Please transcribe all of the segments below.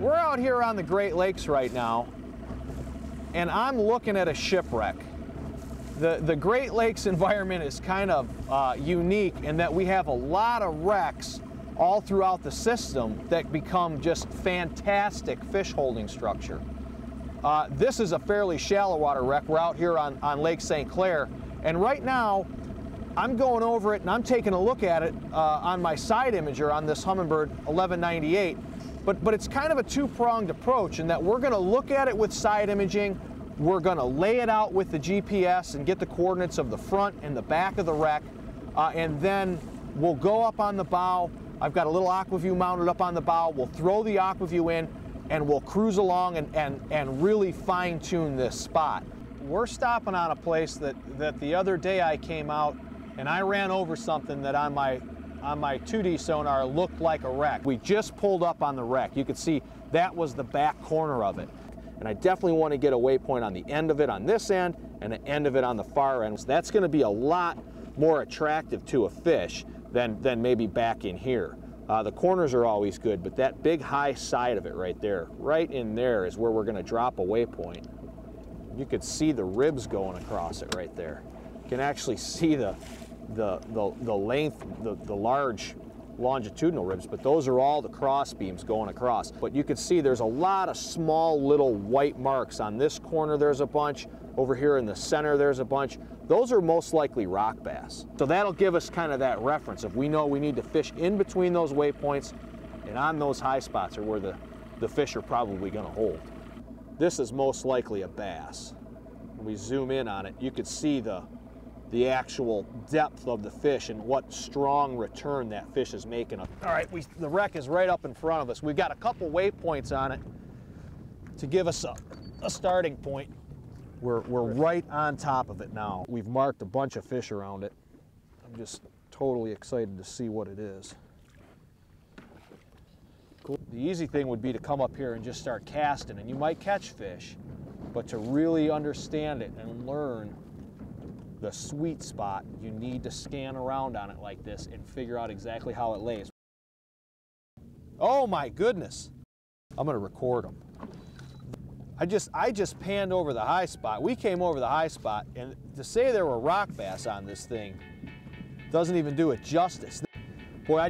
We're out here on the Great Lakes right now, and I'm looking at a shipwreck. The Great Lakes environment is kind of unique in that we have a lot of wrecks all throughout the system that become just fantastic fish holding structure. This is a fairly shallow water wreck. We're out here on Lake St. Clair, and right now I'm going over it and I'm taking a look at it on my side imager on this Humminbird 1198. But it's kind of a two-pronged approach in that we're going to look at it with side imaging, we're going to lay it out with the GPS and get the coordinates of the front and the back of the wreck, and then we'll go up on the bow. I've got a little Aqua-View mounted up on the bow. We'll throw the Aqua-View in and we'll cruise along and really fine-tune this spot. We're stopping on a place that the other day I came out and I ran over something that on my 2D sonar looked like a wreck. We just pulled up on the wreck. You could see that was the back corner of it. And I definitely want to get a waypoint on the end of it on this end and the end of it on the far end. So that's going to be a lot more attractive to a fish than maybe back in here. The corners are always good, but that big high side of it right there, right in there is where we're going to drop a waypoint. You could see the ribs going across it right there. You can actually see the length, the large longitudinal ribs, but those are all the cross beams going across. But you can see there's a lot of small little white marks. On this corner there's a bunch, over here in the center there's a bunch. Those are most likely rock bass. So that'll give us kind of that reference if we know we need to fish in between those waypoints, and on those high spots are where the fish are probably going to hold. This is most likely a bass. When we zoom in on it, you could see the actual depth of the fish and what strong return that fish is making. All right, the wreck is right up in front of us. We've got a couple waypoints on it to give us a starting point. We're right on top of it now. We've marked a bunch of fish around it. I'm just totally excited to see what it is. Cool. The easy thing would be to come up here and just start casting, and you might catch fish, but to really understand it and learn the sweet spot, you need to scan around on it like this and figure out exactly how it lays. Oh my goodness. I'm going to record them. I just panned over the high spot. We came over the high spot, and to say there were rock bass on this thing doesn't even do it justice. Boy,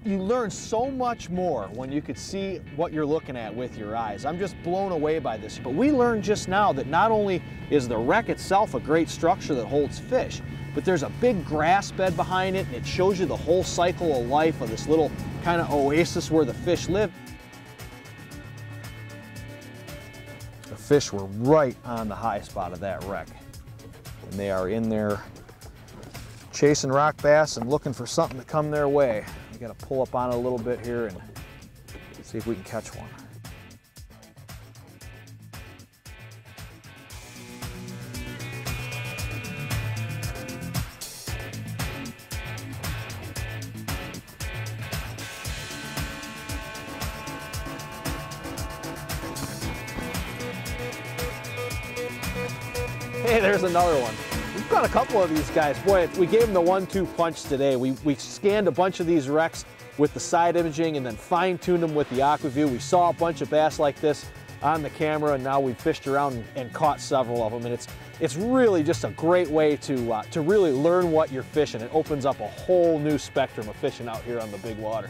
you learn so much more when you could see what you're looking at with your eyes. I'm just blown away by this. But we learned just now that not only is the wreck itself a great structure that holds fish, but there's a big grass bed behind it, and it shows you the whole cycle of life of this little kind of oasis where the fish live. The fish were right on the high spot of that wreck, and they are in there chasing rock bass and looking for something to come their way. You got to pull up on it a little bit here and see if we can catch one. Hey, there's another one. We've got a couple of these guys. Boy, we gave them the 1-2 punch today. We scanned a bunch of these wrecks with the side imaging and then fine-tuned them with the Aqua-View. We saw a bunch of bass like this on the camera, and now we've fished around and caught several of them. And it's really just a great way to really learn what you're fishing. It opens up a whole new spectrum of fishing out here on the big water.